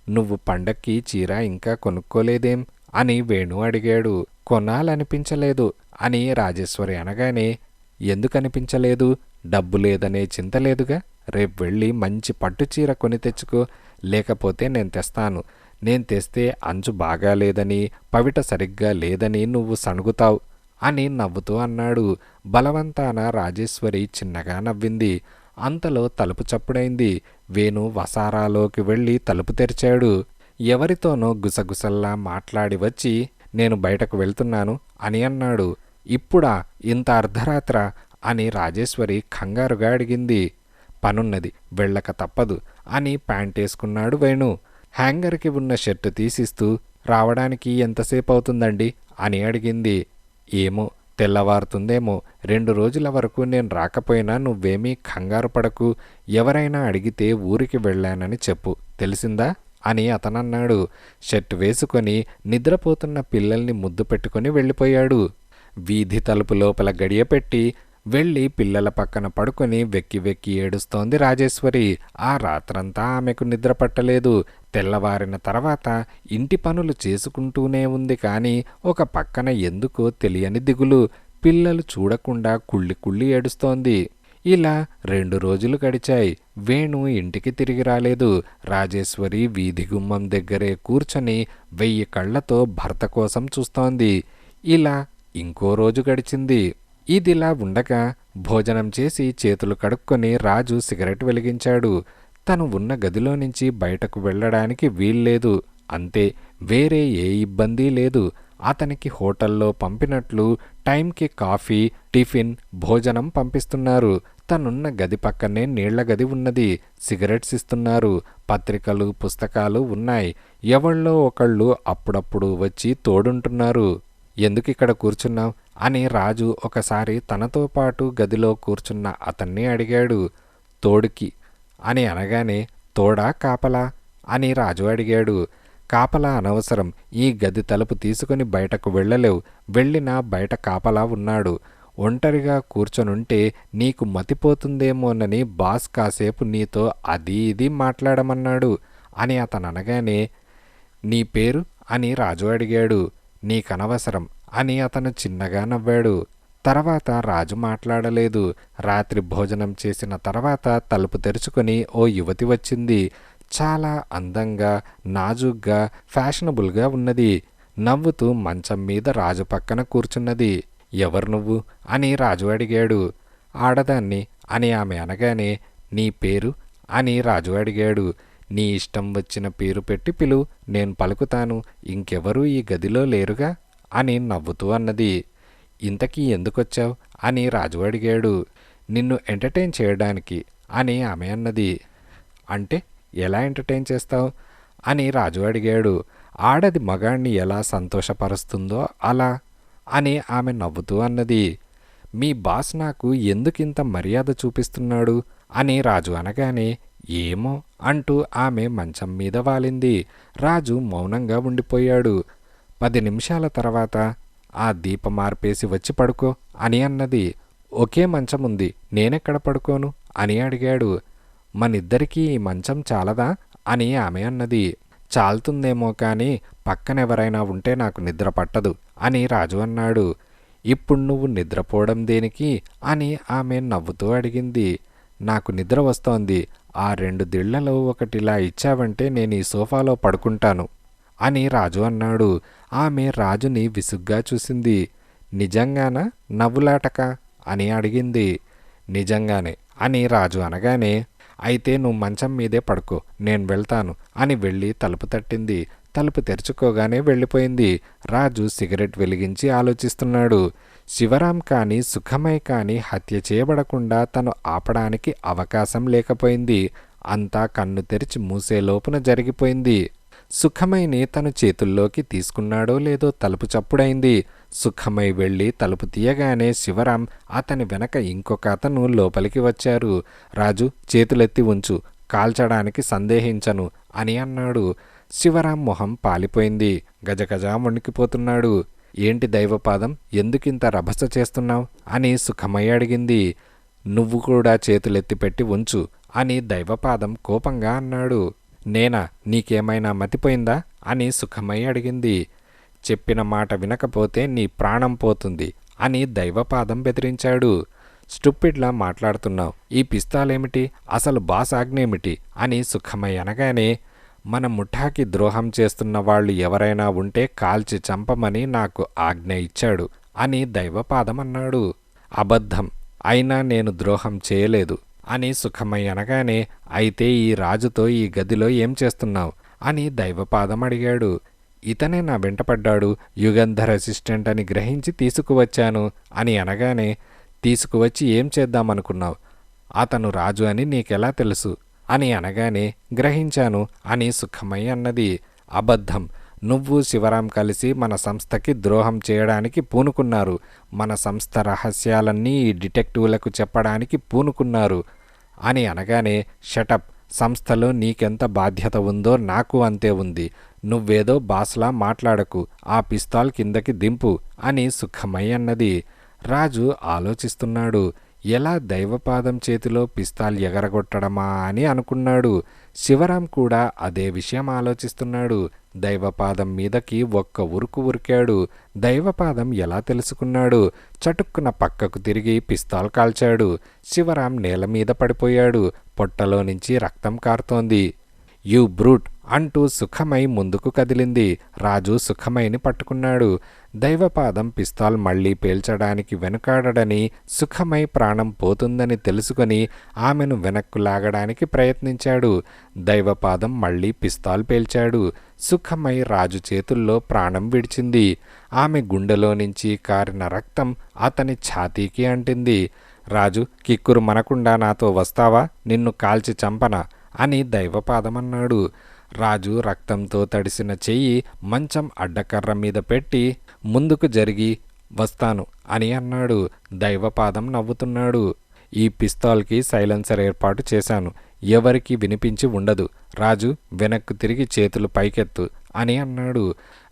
నువ్వు పండక్కి చీర ఇంకా కొనుక్కోలేదేం అని వేణు అడిగాడు. కొనాలనిపించలేదు అని రాజేశ్వరి అనగానే, ఎందుకనిపించలేదు? డబ్బు లేదనే చింత లేదుగా. రేపు వెళ్ళి మంచి పట్టుచీర కొని తెచ్చుకో, లేకపోతే నేను తెస్తాను. నేను తెస్తే అంచు బాగాలేదని, పవిట సరిగ్గా లేదని నువ్వు సణుగుతావు అని నవ్వుతూ అన్నాడు. బలవంతాన రాజేశ్వరి చిన్నగా నవ్వింది. అంతలో తలుపు చప్పుడైంది. వేణు వసారాలోకి వెళ్ళి తలుపు తెరిచాడు. ఎవరితోనో గుసగుసల్లా మాట్లాడి వచ్చి, నేను బయటకు వెళ్తున్నాను అని అన్నాడు. ఇప్పుడా? ఇంత అర్ధరాత్ర అని రాజేశ్వరి కంగారుగా అడిగింది. పనున్నది, వెళ్ళక తప్పదు అని ప్యాంటేసుకున్నాడు వేణు. హ్యాంగర్కి ఉన్న షర్టు తీసిస్తూ, రావడానికి ఎంతసేపు అవుతుందండి అని అడిగింది. ఏమో, తెల్లవారుతుందేమో. 2 రోజుల వరకు నేను రాకపోయినా నువ్వేమీ కంగారు పడకు. ఎవరైనా అడిగితే ఊరికి వెళ్ళానని చెప్పు, తెలిసిందా అని అతనన్నాడు. షర్టు వేసుకొని నిద్రపోతున్న పిల్లల్ని ముద్దు పెట్టుకుని వెళ్ళిపోయాడు. వీధి తలుపు లోపల గడియపెట్టి వెళ్ళి పిల్లల పక్కన పడుకొని వెక్కి వెక్కి ఏడుస్తోంది రాజేశ్వరి. ఆ రాత్రంతా ఆమెకు నిద్ర పట్టలేదు. తెల్లవారిన తర్వాత ఇంటి పనులు చేసుకుంటూనే ఉంది. కానీ ఒక పక్కన ఎందుకో తెలియని దిగులు. పిల్లలు చూడకుండా కుళ్ళి కుళ్ళి ఏడుస్తోంది. ఇలా 2 రోజులు గడిచాయి. వేణు ఇంటికి తిరిగి రాలేదు. రాజేశ్వరి వీధి గుమ్మం దగ్గరే కూర్చొని 1000 కళ్లతో భర్త కోసం చూస్తోంది. ఇలా ఇంకో రోజు గడిచింది. ఇదిలా ఉండగా భోజనం చేసి చేతులు కడుక్కొని రాజు సిగరెట్ వెలిగించాడు. తను ఉన్న గదిలో నుంచి బయటకు వెళ్ళడానికి వీల్లేదు. అంతే, వేరే ఏ ఇబ్బంది లేదు. అతనికి హోటల్లో పంపినట్లు టైంకి కాఫీ, టిఫిన్, భోజనం పంపిస్తున్నారు. తనున్న గది పక్కనే నీళ్ల గది ఉన్నది. సిగరెట్స్ ఇస్తున్నారు. పత్రికలు, పుస్తకాలు ఉన్నాయి. ఎవళ్ళో ఒకళ్ళు అప్పుడప్పుడు వచ్చి తోడుంటున్నారు. ఎందుకిక్కడ కూర్చున్నావు అని రాజు ఒకసారి తనతో పాటు గదిలో కూర్చున్న అతన్ని అడిగాడు. తోడుకి అని అనగానే, తోడా కాపలా అని రాజు అడిగాడు. కాపలా అనవసరం. ఈ గది తలుపు తీసుకుని బయటకు వెళ్ళలేవు. వెళ్ళినా బయట కాపలా ఉన్నాడు. ఒంటరిగా కూర్చొనుంటే నీకు మతిపోతుందేమోనని బాస్ కాసేపు నీతో అది ఇది మాట్లాడమన్నాడు అని అతననగానే, నీ పేరు అని రాజు అడిగాడు. నీకనవసరం అని అతను చిన్నగా నవ్వాడు. తర్వాత రాజు మాట్లాడలేదు. రాత్రి భోజనం చేసిన తర్వాత తలుపు తెరుచుకొని ఓ యువతి వచ్చింది. చాలా అందంగా, నాజూగ్గా, ఫ్యాషనబుల్గా ఉన్నది. నవ్వుతూ మంచం మీద రాజు పక్కన కూర్చున్నది. ఎవరు నువ్వు అని రాజు అడిగాడు. ఆడదాన్ని అని ఆమె అనగానే, నీ పేరు అని రాజు అడిగాడు. నీ ఇష్టం వచ్చిన పేరు పెట్టి పిలు, నేను పలుకుతాను. ఇంకెవరూ ఈ గదిలో లేరుగా అని నవ్వుతూ అన్నది. ఇంతకీ ఎందుకొచ్చావు అని రాజు అడిగాడు. నిన్ను ఎంటర్టైన్ చేయడానికి అని ఆమె అన్నది. అంటే ఎలా ఎంటర్టైన్ చేస్తావు అని రాజు అడిగాడు. ఆడది మగాణ్ణి ఎలా సంతోషపరుస్తుందో అలా అని ఆమె నవ్వుతూ అన్నది. మీ బాస్ నాకు ఎందుకింత మర్యాద చూపిస్తున్నాడు అని రాజు అనగానే, ఏమో అంటూ ఆమె మంచం మీద వాలింది. రాజు మౌనంగా ఉండిపోయాడు. 10 నిమిషాల తర్వాత, ఆ దీపం ఆర్పేసి వచ్చి పడుకో అని అన్నది. ఒకే మంచం ఉంది, నేనెక్కడ పడుకోను అని అడిగాడు. మనిద్దరికీ ఈ మంచం చాలదా అని ఆమె అన్నది. చాలుతుందేమో కానీ పక్కనెవరైనా ఉంటే నాకు నిద్ర పట్టదు అని రాజు అన్నాడు. ఇప్పుడు నువ్వు నిద్రపోవడం దేనికి అని ఆమె నవ్వుతూ అడిగింది. నాకు నిద్ర వస్తోంది. ఆ 2 దిళ్లలో ఒకటిలా ఇచ్చావంటే నేను ఈ సోఫాలో పడుకుంటాను అని రాజు అన్నాడు. ఆమె రాజుని విసుగ్గా చూసింది. నిజంగానా నవ్వులాటకా అని అడిగింది. నిజంగానే అని రాజు అనగానే, అయితే నువ్వు మంచం మీదే పడుకో, నేను వెళ్తాను అని వెళ్ళి తలుపు తట్టింది. తలుపు తెరుచుకోగానే వెళ్ళిపోయింది. రాజు సిగరెట్ వెలిగించి ఆలోచిస్తున్నాడు. శివరాం కానీ సుఖమై కానీ హత్య చేయబడకుండా తను ఆపడానికి అవకాశం లేకపోయింది. అంతా కన్ను తెరిచి మూసేలోపున జరిగిపోయింది. సుఖమైని తను చేతుల్లోకి తీసుకున్నాడో లేదో తలుపు చప్పుడైంది. సుఖమై వెళ్ళి తలుపు తీయగానే శివరాం అతని వెనక ఇంకొక అతను లోపలికి వచ్చారు. రాజు చేతులెత్తి ఉంచు, కాల్చడానికి సందేహించను అని అన్నాడు. శివరాం మొహం పాలిపోయింది. గజగజ వణికిపోతున్నాడు. ఏంటి దైవపాదం, ఎందుకింత రభస చేస్తున్నావు అని సుఖమయ్య అడిగింది. నువ్వు కూడా చేతులెత్తి పెట్టి ఉంచు అని దైవపాదం కోపంగా అన్నాడు. నేనా, నీకేమైనా మతిపోయిందా అని సుఖమయ్య అడిగింది. చెప్పిన మాట వినకపోతే నీ ప్రాణం పోతుంది అని దైవపాదం బెదిరించాడు. స్టూపిడ్లా మాట్లాడుతున్నావు, ఈ పిస్తాలేమిటి, అసలు బాస్ ఆజ్ఞేమిటి అని సుఖమయ్య అనగానే, మన ముఠాకి ద్రోహం చేస్తున్న వాళ్ళు ఎవరైనా ఉంటే కాల్చి చంపమని నాకు ఆజ్ఞ ఇచ్చాడు అని దైవపాదం అన్నాడు. అబద్ధం, అయినా నేను ద్రోహం చేయలేదు అని సుఖమయ్య అనగానే, అయితే ఈ రాజుతో ఈ గదిలో ఏం చేస్తున్నావు అని దైవపాదం అడిగాడు. ఇతనే నా వెంటపడ్డాడు, యుగంధర్ అసిస్టెంట్ అని గ్రహించి తీసుకువచ్చాను అని అనగానే, తీసుకువచ్చి ఏం చేద్దామనుకున్నావు, అతను రాజు అని నీకెలా తెలుసు అని అనగానే, గ్రహించాను అని సుఖమయ్య అన్నది. అబద్ధం, నువ్వు శివరాం కలిసి మన సంస్థకి ద్రోహం చేయడానికి పూనుకున్నారు. మన సంస్థ రహస్యాలన్నీ ఈ డిటెక్టివ్లకు చెప్పడానికి పూనుకున్నారు అని అనగానే, షటప్, సంస్థలో నీకెంత బాధ్యత ఉందో నాకు అంతే ఉంది. నువ్వేదో బాస్లా మాట్లాడకు, ఆ పిస్తాల్ కిందకి దింపు అని సుఖమయ్య అన్నది. రాజు ఆలోచిస్తున్నాడు. ఎలా దైవపాదం చేతిలో పిస్తాల్ ఎగరగొట్టడమా అని అనుకున్నాడు. శివరాం కూడా అదే విషయం ఆలోచిస్తున్నాడు. దైవపాదం మీదకి ఒక్క ఉరుకు ఉరికాడు. దైవపాదం ఎలా తెలుసుకున్నాడు? చటుక్కున పక్కకు తిరిగి పిస్తాల్ కాల్చాడు. శివరాం నేల మీద పడిపోయాడు. పొట్టలో నుంచి రక్తం కారుతోంది. యూ బ్రూట్ అంటూ సుఖమై ముందుకు కదిలింది. రాజు సుఖమైని పట్టుకున్నాడు. దైవపాదం పిస్తాల్ మళ్లీ పేల్చడానికి వెనుకాడడని, సుఖమై ప్రాణం పోతుందని తెలుసుకొని ఆమెను వెనక్కు లాగడానికి ప్రయత్నించాడు. దైవపాదం మళ్లీ పిస్తాల్ పేల్చాడు. సుఖమై రాజు చేతుల్లో ప్రాణం విడిచింది. ఆమె గుండెలో నుంచి కారిన రక్తం అతని ఛాతీకి అంటింది. రాజు, కిక్కురు మనకుండా నాతో వస్తావా, నిన్ను కాల్చి చంపనా అని దైవపాదమన్నాడు. రాజు రక్తంతో తడిసిన చెయ్యి మంచం అడ్డకర్ర మీద పెట్టి ముందుకు జరిగి, వస్తాను అని అన్నాడు. దైవపాదం నవ్వుతున్నాడు. ఈ పిస్తాల్కి సైలెన్సర్ ఏర్పాటు చేశాను. ఎవరికి వినిపించి ఉండదు. రాజు, వెనక్కు తిరిగి చేతులు పైకెత్తు అని అన్నాడు.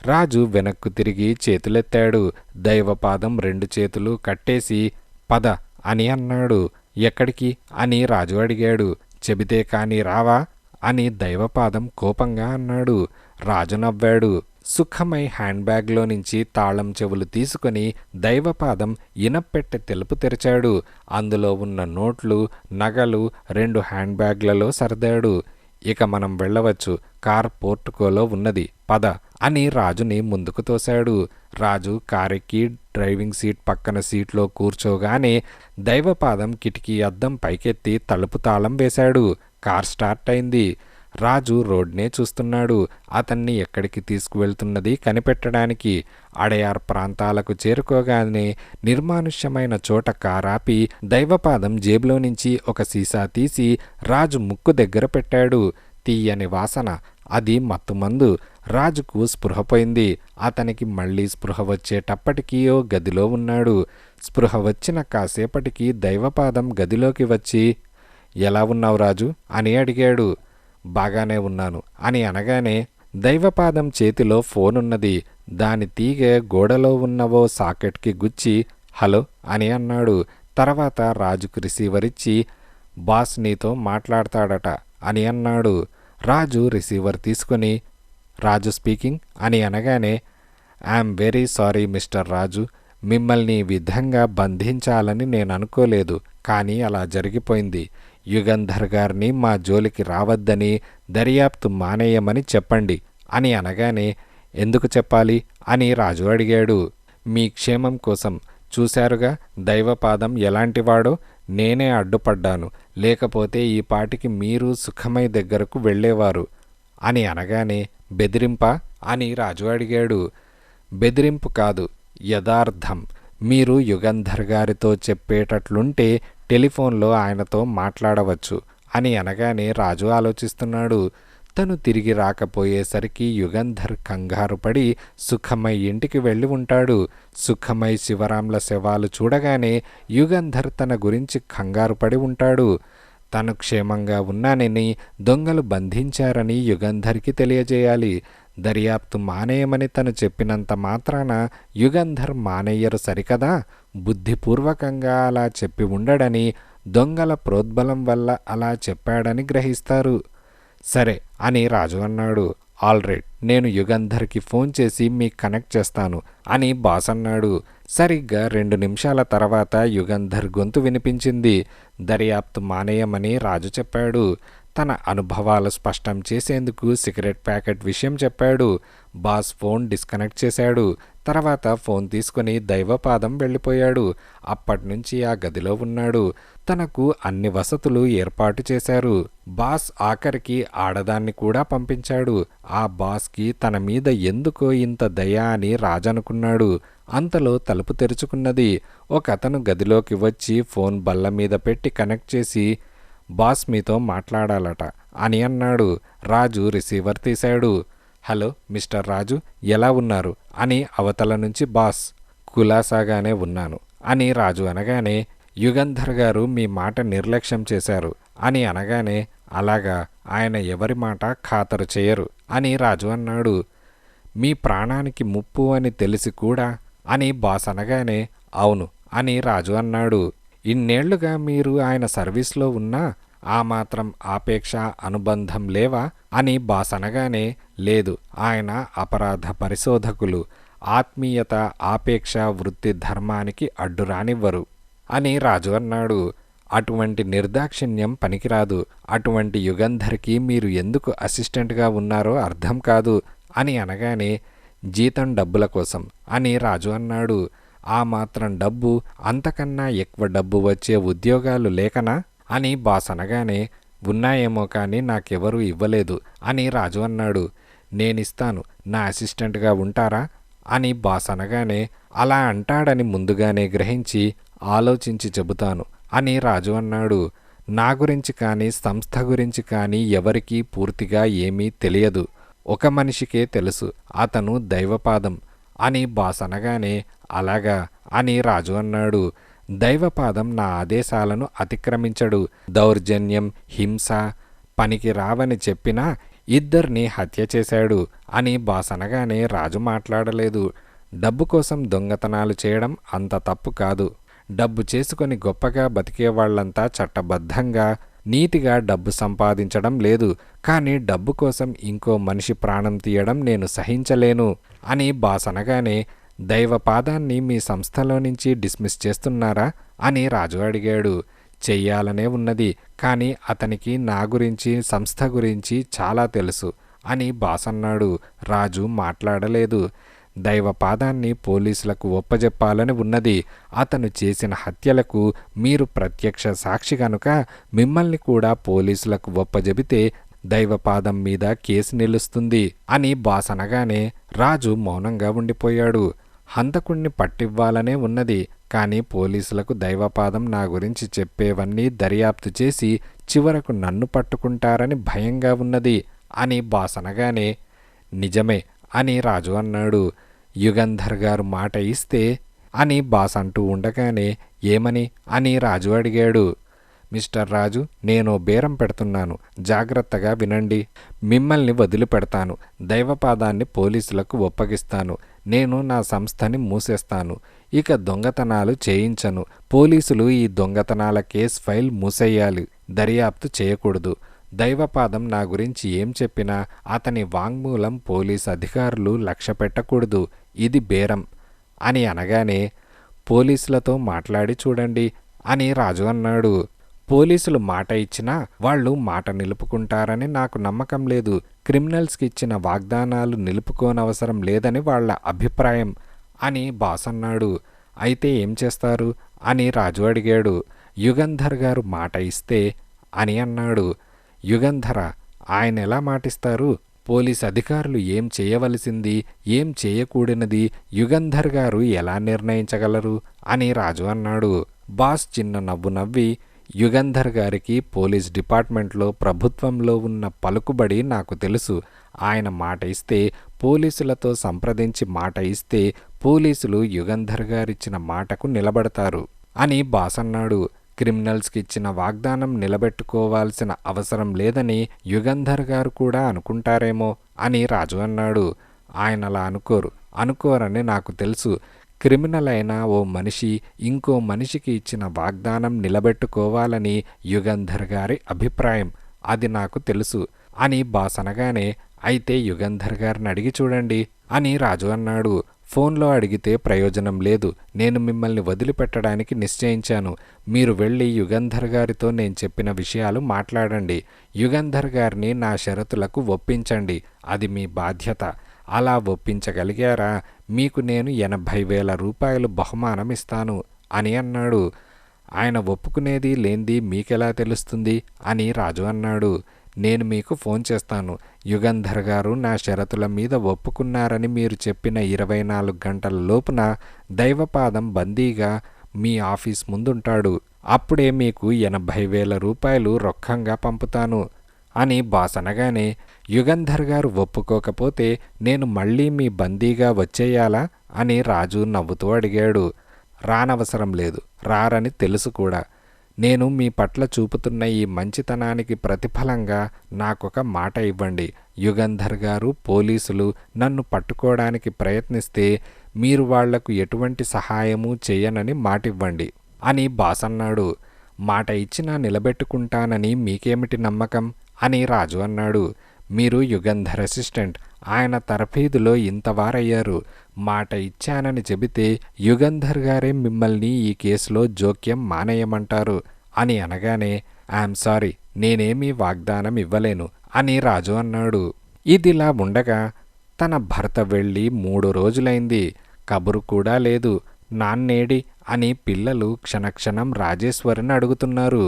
రాజు వెనక్కు తిరిగి చేతులెత్తాడు. దైవపాదం 2 చేతులు కట్టేసి పద అని అన్నాడు. ఎక్కడికి అని రాజు అడిగాడు. చెబితే కాని రావా అని దైవపాదం కోపంగా అన్నాడు. రాజు నవ్వాడు. సుఖమై హ్యాండ్ బ్యాగ్లో నుంచి తాళం చెవులు తీసుకుని దైవపాదం ఇనప్పెట్టె తెలుపు తెరిచాడు. అందులో ఉన్న నోట్లు, నగలు 2 హ్యాండ్ బ్యాగ్లలో సర్దాడు. ఇక మనం వెళ్ళవచ్చు. కార్ పోర్టుకోలో ఉన్నది, పద అని రాజుని ముందుకు తోశాడు. రాజు కారెక్కి డ్రైవింగ్ సీట్ పక్కన సీట్లో కూర్చోగానే దైవపాదం కిటికీ అద్దం పైకెత్తి తలుపు తాళం వేశాడు. కార్ స్టార్ట్ అయింది. రాజు రోడ్నే చూస్తున్నాడు. అతన్ని ఎక్కడికి తీసుకువెళ్తున్నది కనిపెట్టడానికి. అడయార్ ప్రాంతాలకు చేరుకోగానే నిర్మానుష్యమైన చోట కారాపి దైవపాదం జేబులో నుంచి ఒక సీసా తీసి రాజు ముక్కు దగ్గర పెట్టాడు. తీయని వాసన. అది మత్తుమందు. రాజుకు స్పృహపోయింది. అతనికి మళ్ళీ స్పృహ వచ్చేటప్పటికీ ఓ గదిలో ఉన్నాడు. స్పృహ వచ్చిన కాసేపటికి దైవపాదం గదిలోకి వచ్చి, ఎలా ఉన్నావు రాజు అని అడిగాడు. బాగానే ఉన్నాను అని అనగానే దైవపాదం చేతిలో ఫోనున్నది. దాని తీగ గోడలో ఉన్నవో సాకెట్కి గుచ్చి హలో అని అన్నాడు. తర్వాత రాజుకు రిసీవర్ ఇచ్చి, బాస్ నీతో మాట్లాడతాడట అని అన్నాడు. రాజు రిసీవర్ తీసుకుని, రాజు స్పీకింగ్ అని అనగానే, ఐఎమ్ వెరీ సారీ మిస్టర్ రాజు, మిమ్మల్ని ఈ విధంగా బంధించాలని నేను అనుకోలేదు. కానీ అలా జరిగిపోయింది. యుగంధర్ గారిని మా జోలికి రావద్దని, దర్యాప్తు మానేయమని చెప్పండి అని అనగానే, ఎందుకు చెప్పాలి అని రాజు అడిగాడు. మీ క్షేమం కోసం. చూశారుగా దైవపాదం ఎలాంటివాడో. నేనే అడ్డుపడ్డాను. లేకపోతే ఈ పాటికి మీరు సుఖమై దగ్గరకు వెళ్ళేవారు అని అనగానే, బెదిరింపా అని రాజు అడిగాడు. బెదిరింపు కాదు, యథార్థం. మీరు యుగంధర్ గారితో చెప్పేటట్లుంటే టెలిఫోన్లో ఆయనతో మాట్లాడవచ్చు అని అనగానే రాజు ఆలోచిస్తున్నాడు. తను తిరిగి రాకపోయేసరికి యుగంధర్ కంగారు పడి సుఖమై ఇంటికి వెళ్ళి ఉంటాడు. సుఖమై శివరాంల శవాలు చూడగానే యుగంధర్ తన గురించి కంగారు పడి ఉంటాడు. తను క్షేమంగా ఉన్నానని, దొంగలు బంధించారని యుగంధర్కి తెలియజేయాలి. దర్యాప్తు మానేయమని తను చెప్పినంత మాత్రాన యుగంధర్ మానేయరు సరికదా. బుద్ధిపూర్వకంగా అలా చెప్పి ఉండడని, దొంగల ప్రోద్బలం వల్ల అలా చెప్పాడని గ్రహిస్తారు. సరే అని రాజు అన్నాడు. ఆల్రైట్, నేను యుగంధర్కి ఫోన్ చేసి మీకు కనెక్ట్ చేస్తాను అని బాస్ అన్నాడు. సరిగ్గా 2 నిమిషాల తర్వాత యుగంధర్ గొంతు వినిపించింది. దర్యాప్తు మానేయమని రాజు చెప్పాడు. తన అనుభవాలు స్పష్టం చేసేందుకు సిగరెట్ ప్యాకెట్ విషయం చెప్పాడు. బాస్ ఫోన్ డిస్కనెక్ట్ చేశాడు. తర్వాత ఫోన్ తీసుకుని దైవపాదం వెళ్ళిపోయాడు. అప్పటినుంచి ఆ గదిలో ఉన్నాడు. తనకు అన్ని వసతులు ఏర్పాటు చేశారు. బాస్ ఆఖరికి ఆడదాన్ని కూడా పంపించాడు. ఆ బాస్కి తన మీద ఎందుకో ఇంత దయ అని రాజనుకున్నాడు. అంతలో తలుపు తెరుచుకున్నది. ఒకతను గదిలోకి వచ్చి ఫోన్ బల్ల మీద పెట్టి కనెక్ట్ చేసి, బాస్ మీతో మాట్లాడాలట అని అన్నాడు. రాజు రిసీవర్ తీశాడు. హలో మిస్టర్ రాజు, ఎలా ఉన్నారు అని అవతల నుంచి బాస్. కులాసాగానే ఉన్నాను అని రాజు అనగానే, యుగంధర్ గారు మీ మాట నిర్లక్ష్యం చేశారు అని అనగానే, అలాగా, ఆయన ఎవరి మాట ఖాతరు చేయరు అని రాజు అన్నాడు. మీ ప్రాణానికి ముప్పు అని తెలిసి కూడా అని బాస్ అనగానే, అవును అని రాజు అన్నాడు. ఇన్నేళ్లుగా మీరు ఆయన సర్వీస్లో ఉన్నా ఆ మాత్రం ఆపేక్ష అనుబంధం లేవా అని బాస్ అనగానే, లేదు, ఆయన అపరాధ పరిశోధకులు. ఆత్మీయత, ఆపేక్ష వృత్తి ధర్మానికి అడ్డు రానివ్వరు అని రాజు అన్నాడు. అటువంటి నిర్దాక్షిణ్యం పనికిరాదు. అటువంటి యుగంధర్కి మీరు ఎందుకు అసిస్టెంట్గా ఉన్నారో అర్థం కాదు అని అనగానే, జీతం డబ్బుల కోసం అని రాజు అన్నాడు. ఆ మాత్రం డబ్బు, అంతకన్నా ఎక్కువ డబ్బు వచ్చే ఉద్యోగాలు లేకనా అని బాస్ అనగానే, ఉన్నాయేమో కానీ నాకెవరూ ఇవ్వలేదు అని రాజు అన్నాడు. నేనిస్తాను, నా అసిస్టెంట్గా ఉంటారా అని బాస్ అనగానే, అలా అంటాడని ముందుగానే గ్రహించి ఆలోచించి చెబుతాను అని రాజు అన్నాడు. నా గురించి కానీ సంస్థ గురించి కానీ ఎవరికీ పూర్తిగా ఏమీ తెలియదు. ఒక మనిషికే తెలుసు, అతను దైవపాదం అని బాస్ అనగానే, అలాగా అని రాజు అన్నాడు. దైవపాదం నా ఆదేశాలను అతిక్రమించడు. దౌర్జన్యం, హింస పనికి రావని చెప్పినా ఇద్దరిని హత్య చేశాడు అని బాస్ అనగానే రాజు మాట్లాడలేదు. డబ్బు కోసం దొంగతనాలు చేయడం అంత తప్పు కాదు. డబ్బు చేసుకొని గొప్పగా బతికేవాళ్లంతా చట్టబద్ధంగా నీతిగా డబ్బు సంపాదించడం లేదు. కానీ డబ్బు కోసం ఇంకో మనిషి ప్రాణం తీయడం నేను సహించలేను అని బాస్ అనగానే, దైవపాదాన్ని మీ సంస్థలో నుంచి డిస్మిస్ చేస్తున్నారా అని రాజు అడిగాడు. చెయ్యాలనే ఉన్నది, కానీ అతనికి నా గురించి సంస్థ గురించి చాలా తెలుసు అని బాస్ అన్నాడు. రాజు మాట్లాడలేదు. దైవపాదాన్ని పోలీసులకు ఒప్పజెప్పాలని ఉన్నది. అతను చేసిన హత్యలకు మీరు ప్రత్యక్ష సాక్షి కనుక మిమ్మల్ని కూడా పోలీసులకు ఒప్పజెబితే దైవపాదం మీద కేసు నిలుస్తుంది అని బాస్ అనగానే రాజు మౌనంగా ఉండిపోయాడు. హంతకుణ్ణి పట్టివ్వాలనే ఉన్నది, కానీ పోలీసులకు దైవపాదం నా గురించి చెప్పేవన్నీ దర్యాప్తు చేసి చివరకు నన్ను పట్టుకుంటారని భయంగా ఉన్నది అని బాస్ అనగానే, నిజమే అని రాజు అన్నాడు. యుగంధర్ గారు మాట ఇస్తే అని బాస్ అంటూ ఉండగానే, ఏమని అని రాజు అడిగాడు. మిస్టర్ రాజు, నేను బేరం పెడుతున్నాను, జాగ్రత్తగా వినండి. మిమ్మల్ని వదిలిపెడతాను, దైవపాదాన్ని పోలీసులకు ఒప్పగిస్తాను, నేను నా సంస్థని మూసేస్తాను, ఇక దొంగతనాలు చేయించను. పోలీసులు ఈ దొంగతనాల కేస్ ఫైల్ మూసేయాలి, దర్యాప్తు చేయకూడదు. దైవపాదం నా గురించి ఏం చెప్పినా అతని వాంగ్మూలం పోలీసు అధికారులు లక్ష్య పెట్టకూడదు. ఇది బేరం అని అనగానే, పోలీసులతో మాట్లాడి చూడండి అని రాజు అన్నాడు. పోలీసులు మాట ఇచ్చినా వాళ్ళు మాట నిలుపుకుంటారని నాకు నమ్మకం లేదు. క్రిమినల్స్కి ఇచ్చిన వాగ్దానాలు నిలుపుకోనవసరం లేదని వాళ్ళ అభిప్రాయం అని బాస్ అన్నాడు. అయితే ఏం చేస్తారు అని రాజు అడిగాడు. యుగంధర్ గారు మాట ఇస్తే అని అన్నాడు. యుగంధర, ఆయన ఎలా మాటిస్తారు? పోలీస్ అధికారులు ఏం చేయవలసింది, ఏం చేయకూడనిది యుగంధర్ గారు ఎలా నిర్ణయించగలరు అని రాజు అన్నాడు. బాస్ చిన్న నవ్వు నవ్వి, యుగంధర్ గారికి పోలీస్ డిపార్ట్మెంట్లో ప్రభుత్వంలో ఉన్న పలుకుబడి నాకు తెలుసు. ఆయన మాట ఇస్తే, పోలీసులతో సంప్రదించి మాట ఇస్తే పోలీసులు యుగంధర్ గారిచ్చిన మాటకు నిలబడతారు అని బాస్ అన్నాడు. క్రిమినల్స్కి ఇచ్చిన వాగ్దానం నిలబెట్టుకోవాల్సిన అవసరం లేదని యుగంధర్ గారు కూడా అనుకుంటారేమో అని రాజు అన్నాడు. ఆయనలా అనుకోరని నాకు తెలుసు. క్రిమినల్ అయిన ఓ మనిషి ఇంకో మనిషికి ఇచ్చిన వాగ్దానం నిలబెట్టుకోవాలని యుగంధర్ గారి అభిప్రాయం, అది నాకు తెలుసు అని బాస్ అనగానే, అయితే యుగంధర్ గారిని అడిగి చూడండి అని రాజు అన్నాడు. ఫోన్లో అడిగితే ప్రయోజనం లేదు. నేను మిమ్మల్ని వదిలిపెట్టడానికి నిశ్చయించాను. మీరు వెళ్ళి యుగంధర్ గారితో నేను చెప్పిన విషయాలు మాట్లాడండి. యుగంధర్ గారిని నా షరతులకు ఒప్పించండి. అది మీ బాధ్యత. అలా ఒప్పించగలిగారా మీకు నేను 80,000 రూపాయలు బహుమానం ఇస్తాను అని అన్నాడు. ఆయన ఒప్పుకునేది లేంది మీకెలా తెలుస్తుంది అని రాజు అన్నాడు. నేను మీకు ఫోన్ చేస్తాను. యుగంధర్ గారు నా షరతుల మీద ఒప్పుకున్నారని మీరు చెప్పిన 24 గంటల లోపున దైవపాదం బందీగా మీ ఆఫీస్ ముందుంటాడు. అప్పుడే మీకు 80,000 రూపాయలు రొక్కంగా పంపుతాను అని బాస్ అనగానే, యుగంధర్ గారు ఒప్పుకోకపోతే నేను మళ్ళీ మీ బందీగా వచ్చేయాలా అని రాజు నవ్వుతూ అడిగాడు. రానవసరం లేదు, రారని తెలుసు కూడా. నేను మీ పట్ల చూపుతున్న ఈ మంచితనానికి ప్రతిఫలంగా నాకొక మాట ఇవ్వండి. యుగంధర్ గారు పోలీసులు నన్ను పట్టుకోవడానికి ప్రయత్నిస్తే మీరు వాళ్లకు ఎటువంటి సహాయము చేయనని మాటివ్వండి అని బాస్ అన్నాడు. మాట ఇచ్చినా నిలబెట్టుకుంటానని మీకేమిటి నమ్మకం అని రాజు అన్నాడు. మీరు యుగంధర్ అసిస్టెంట్, ఆయన తరఫీదులో ఇంతవారయ్యారు. మాట ఇచ్చానని చెబితే యుగంధర్ గారే మిమ్మల్ని ఈ కేసులో జోక్యం మానేయమంటారు అని అనగానే, ఐఎమ్ సారీ, నేనేమీ వాగ్దానం ఇవ్వలేను అని రాజు అన్నాడు. ఇదిలా ఉండగా తన భర్త వెళ్ళి 3 రోజులైంది, కబురు కూడా లేదు. నాన్నేడి అని పిల్లలు క్షణక్షణం రాజేశ్వరిని అడుగుతున్నారు.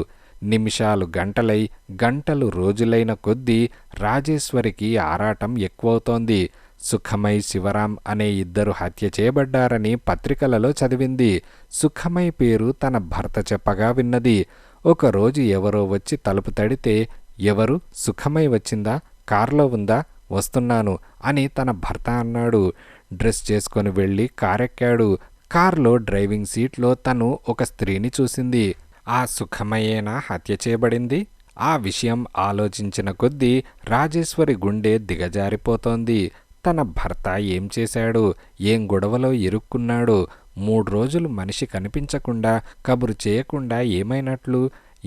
నిమిషాలు గంటలై, గంటలు రోజులైన కొద్దీ రాజేశ్వరికి ఆరాటం ఎక్కువవుతోంది. సుఖమై, శివరాం అనే 2 హత్య చేయబడ్డారని పత్రికలలో చదివింది. సుఖమై పేరు తన భర్త చెప్పగా విన్నది. ఒకరోజు ఎవరో వచ్చి తలుపు తడితే, ఎవరు? సుఖమై వచ్చిందా? కారులో ఉందా? వస్తున్నాను అని తన భర్త అన్నాడు. డ్రెస్ చేసుకొని వెళ్ళి కారెక్కాడు. కారులో డ్రైవింగ్ సీట్లో తను ఒక స్త్రీని చూసింది. ఆ సుఖమయేనా హత్య చేయబడింది? ఆ విషయం ఆలోచించిన కొద్దీ రాజేశ్వరి గుండె దిగజారిపోతోంది. తన భర్త ఏం చేశాడు? ఏం గొడవలో ఇరుక్కున్నాడు? 3 రోజులు మనిషి కనిపించకుండా, కబురు చేయకుండా ఏమైనట్లు?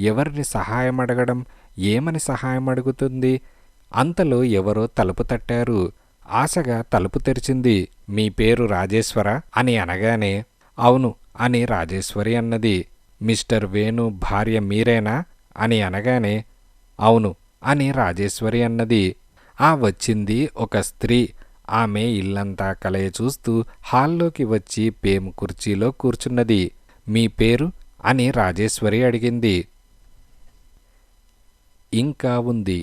ఎవరిని సహాయం అడగడం? ఏమని సహాయం అడుగుతుంది? అంతలో ఎవరో తలుపు తట్టారు. ఆశగా తలుపు తెరిచింది. మీ పేరు రాజేశ్వరా అని అనగానే అవును అని రాజేశ్వరి అన్నది. మిస్టర్ వేణు భార్య మీరేనా అని అనగానే అవును అని రాజేశ్వరి అన్నది. ఆ వచ్చింది ఒక స్త్రీ. ఆమె ఇల్లంతా కలయ చూస్తూ హాల్లోకి వచ్చి పేము కుర్చీలో కూర్చున్నది. మీ పేరు అని రాజేశ్వరి అడిగింది. ఇంకా ఉంది.